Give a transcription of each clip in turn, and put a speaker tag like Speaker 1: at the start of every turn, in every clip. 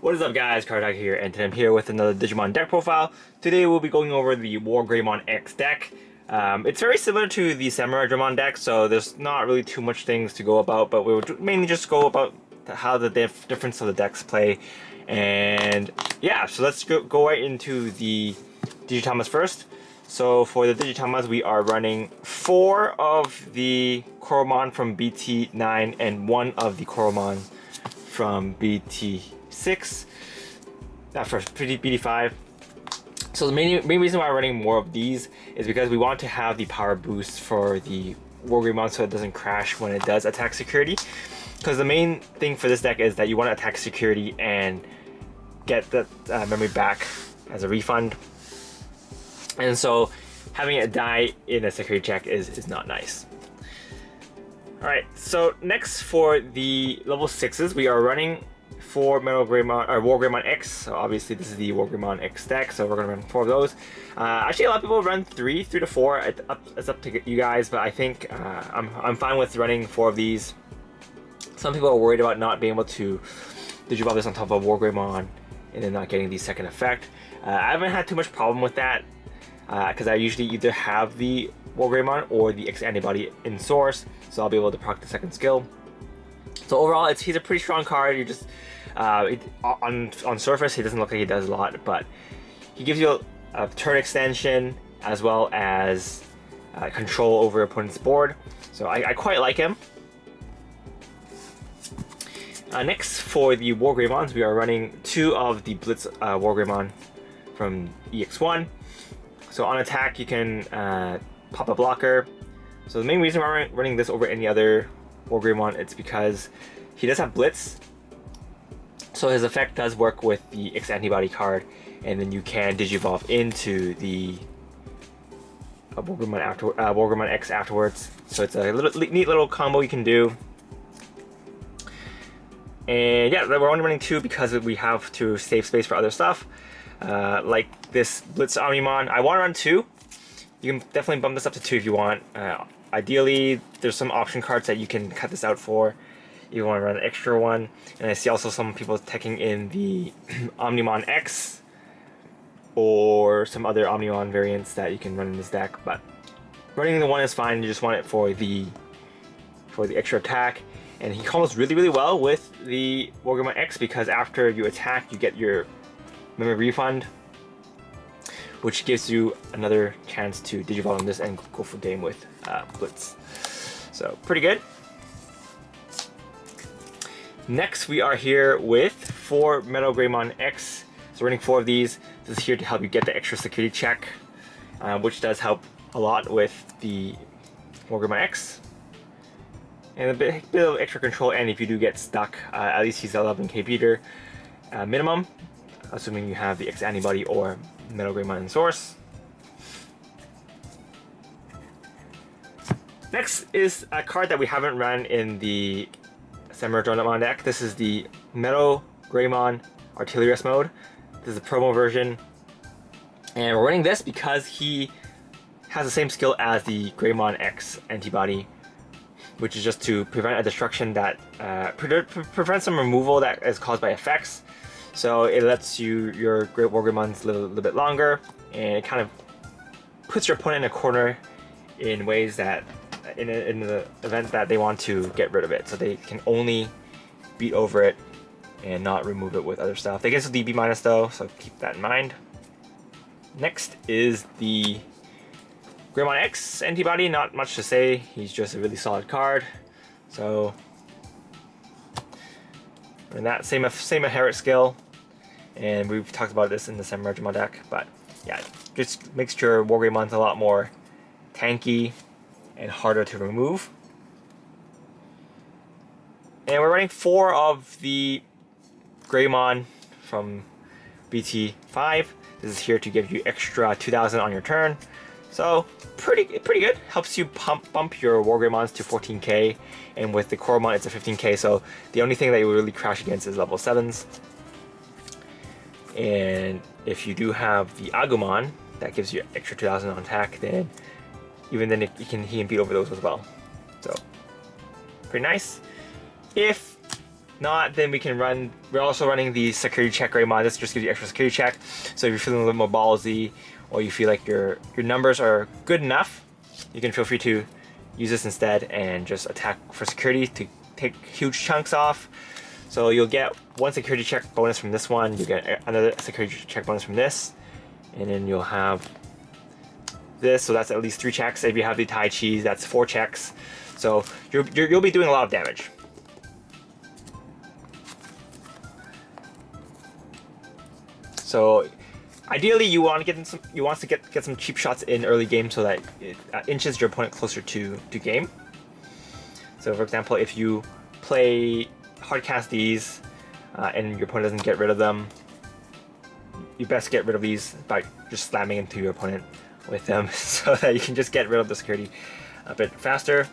Speaker 1: What is up guys, Cardog here, and today I'm here with another Digimon deck profile. Today we'll be going over the Wargreymon X deck. It's very similar to the Samurai deck, so there's not really too much things to go about, but we'll mainly just go about how the difference of the decks play. And yeah, so let's go right into the Digitamas first. So for the Digitamas, we are running 4 of the Koromon from BT9 and 1 of the Koromon from BT6. First, BT5. So the main reason why we're running more of these is because we want to have the power boost for the Wargreymon so it doesn't crash when it does attack security. Because the main thing for this deck is that you want to attack security and get the memory back as a refund. And so having it die in a security check is not nice. Alright, so next for the level 6s, we are running 4 Wargreymon X. So obviously this is the Wargreymon X deck, so we're going to run 4 of those. Actually, a lot of people run 3 to 4. It's up to you guys, but I think I'm fine with running 4 of these. Some people are worried about not being able to Digivolve this on top of Wargreymon and then not getting the second effect. I haven't had too much problem with that because I usually either have the Wargreymon or the X antibody in source, so I'll be able to proc the second skill. So overall, he's a pretty strong card. You just on surface, he doesn't look like he does a lot, but he gives you a turn extension as well as control over your opponent's board. So I quite like him. Next for the Wargreymons, we are running 2 of the Blitz Wargreymon from EX1. So on attack, you can pop a blocker. So the main reason why I'm running this over any other Wargreymon, it's because he does have Blitz. So his effect does work with the X antibody card, and then you can Digivolve into the Wargreymon X afterwards. So it's a neat little combo you can do. And yeah, we're only running 2 because we have to save space for other stuff. Like this Blitz Omnimon, I want to run 2. You can definitely bump this up to 2 if you want. Ideally, there's some option cards that you can cut this out for. You want to run an extra one. And I see also some people teching in the Omnimon X or some other Omnimon variants that you can run in this deck. But running the 1 is fine. You just want it for the extra attack. And he combos really well with the Wargreymon X because after you attack, you get your memory refund, which gives you another chance to Digivolve on this and go for game with Blitz. So pretty good. Next, we are here with 4 Wargreymon X. So running 4 of these. This is here to help you get the extra security check, which does help a lot with the Wargreymon X. And a bit of extra control, and if you do get stuck, at least he's 11k beater minimum, assuming you have the X antibody or Wargreymon in source. Next is a card that we haven't run in the Samurai deck. This is the Wargreymon Artillerius mode. This is the promo version, and we're running this because he has the same skill as the Greymon X antibody, which is just to prevent a destruction that prevent some removal that is caused by effects. So it lets your Great Wargreymons live a little bit longer, and it kind of puts your opponent in a corner in ways that in the event that they want to get rid of it, so they can only beat over it and not remove it with other stuff. They get some DB minus though, so keep that in mind. Next is the Greymon X antibody. Not much to say, he's just a really solid card. So, and that same inherit skill, and we've talked about this in the Samurai deck. But yeah, just makes your Wargreymons a lot more tanky and harder to remove. And we're running 4 of the Greymon from BT5. This is here to give you extra 2,000 on your turn. So pretty good. Helps you bump your Wargreymons to 14k, and with the Koromon it's a 15k. So the only thing that you will really crash against is level 7s. And if you do have the Agumon, that gives you extra 2,000 on attack. Then even then he can beat over those as well. So pretty nice. If not, then we're also running the security check Greymon. This just gives you extra security check. So if you're feeling a little more ballsy, or you feel like your numbers are good enough, you can feel free to use this instead and just attack for security to take huge chunks off. So you'll get one security check bonus from this one, you get another security check bonus from this, and then you'll have this, so that's at least 3 checks. If you have the Tai Chi, that's 4 checks. So you'll be doing a lot of damage. So ideally, you want to get some cheap shots in early game so that it inches your opponent closer to game. So for example, if you play hardcast these and your opponent doesn't get rid of them, you best get rid of these by just slamming into your opponent with them so that you can just get rid of the security a bit faster.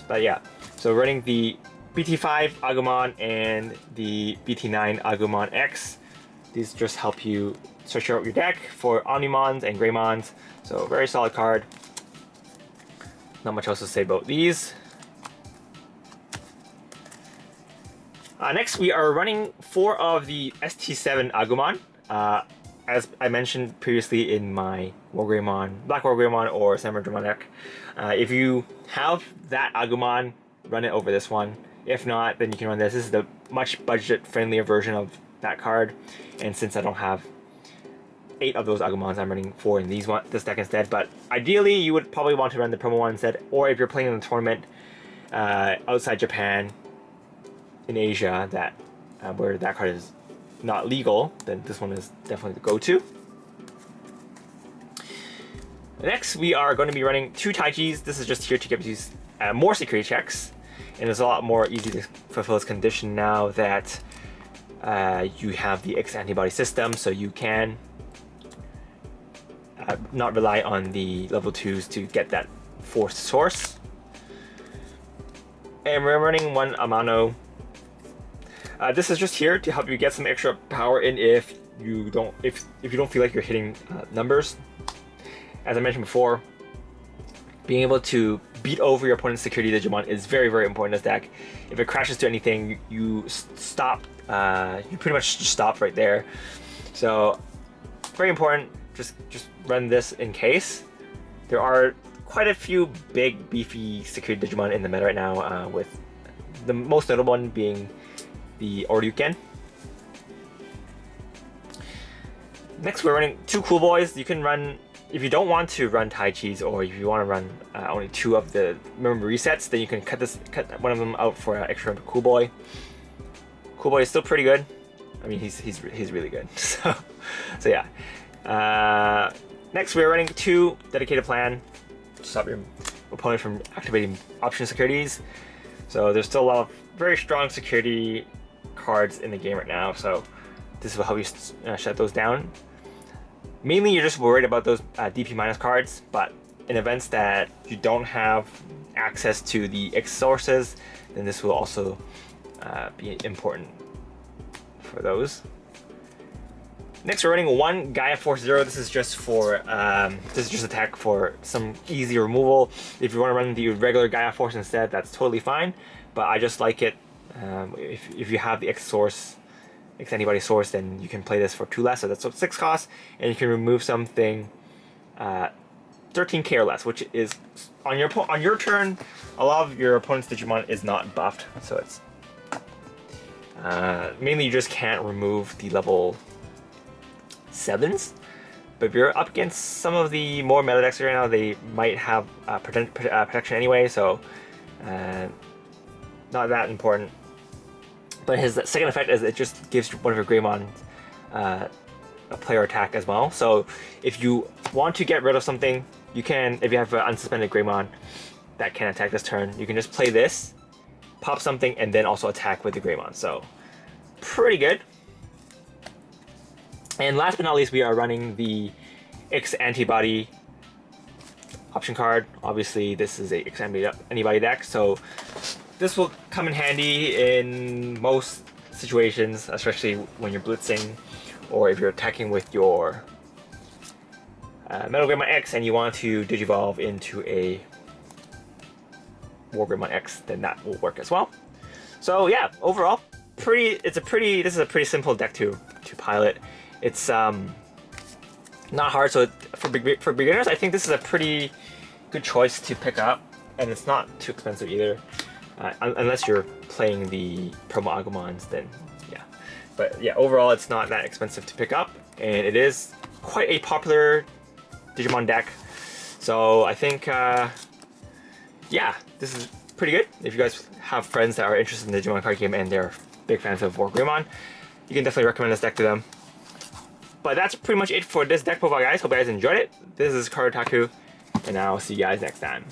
Speaker 1: But yeah, so running the BT5 Agumon and the BT9 Agumon X, these just help you search out your deck for Omnimons and Greymons. So very solid card. Not much else to say about these. Next, we are running 4 of the ST7 Agumon. As I mentioned previously in my Wargreymon, Black Wargreymon or Samurai Dramon deck, if you have that Agumon, run it over this one. If not, then you can run this. This is the much budget-friendlier version of that card. And since I don't have 8 of those Agumons, I'm running 4 in this deck instead. But ideally, you would probably want to run the promo one instead. Or if you're playing in a tournament outside Japan, in Asia, that where that card is not legal, then this one is definitely the go-to. Next, we are going to be running 2 Taijis. This is just here to give you more security checks, and it's a lot more easy to fulfill this condition now that you have the X antibody system, so you can not rely on the level 2s to get that forced source. And we're running 1 Amano. This is just here to help you get some extra power in if you don't feel like you're hitting numbers. As I mentioned before, being able to beat over your opponent's security Digimon is very, very important in this deck. If it crashes to anything, you stop. You pretty much just stop right there. So very important. Just run this in case. There are quite a few big, beefy security Digimon in the meta right now, with the most notable one being the Oryuken. Next, we're running 2 Cool Boys. You can run, if you don't want to run Tai Chis, or if you want to run only 2 of the member resets, then you can cut one of them out for an extra Cool Boy. Cool Boy is still pretty good. I mean, he's really good. So yeah. Next, we're running 2 Dedicated Plan to stop your opponent from activating option securities. So there's still a lot of very strong security cards in the game right now, so this will help you shut those down. Mainly, you're just worried about those DP minus cards, but in events that you don't have access to the X sources, then this will also be important for those. Next, we're running 1 Gaia Force Zero. This is just for attack for some easy removal. If you want to run the regular Gaia Force instead, that's totally fine. But I just like it. If you have the X antibody source, then you can play this for 2 less, so that's 6 costs, and you can remove something 13k or less, which is on your turn. A lot of your opponent's Digimon is not buffed, so it's mainly you just can't remove the level 7s. But if you're up against some of the more meta decks right now, they might have protection anyway, so not that important. But his second effect is it just gives one of your Greymon a player attack as well. So if you want to get rid of something, you can, if you have an unsuspended Greymon that can attack this turn, you can just play this, pop something, and then also attack with the Greymon. So pretty good. And last but not least, we are running the X antibody option card. Obviously, this is a X antibody deck, so this will come in handy in most situations, especially when you're blitzing or if you're attacking with your Metal Greymon X and you want to digivolve into a Wargreymon X, then that will work as well. So yeah, overall, This is a pretty simple deck to pilot. It's not hard, so for beginners, I think this is a pretty good choice to pick up, and it's not too expensive either, unless you're playing the promo Agumons, then yeah. But yeah, overall, it's not that expensive to pick up, and it is quite a popular Digimon deck. So I think, yeah, this is pretty good. If you guys have friends that are interested in the Digimon card game and they're big fans of Wargreymon, you can definitely recommend this deck to them. But that's pretty much it for this deck profile, guys. Hope you guys enjoyed it. This is Karutaku, and I'll see you guys next time.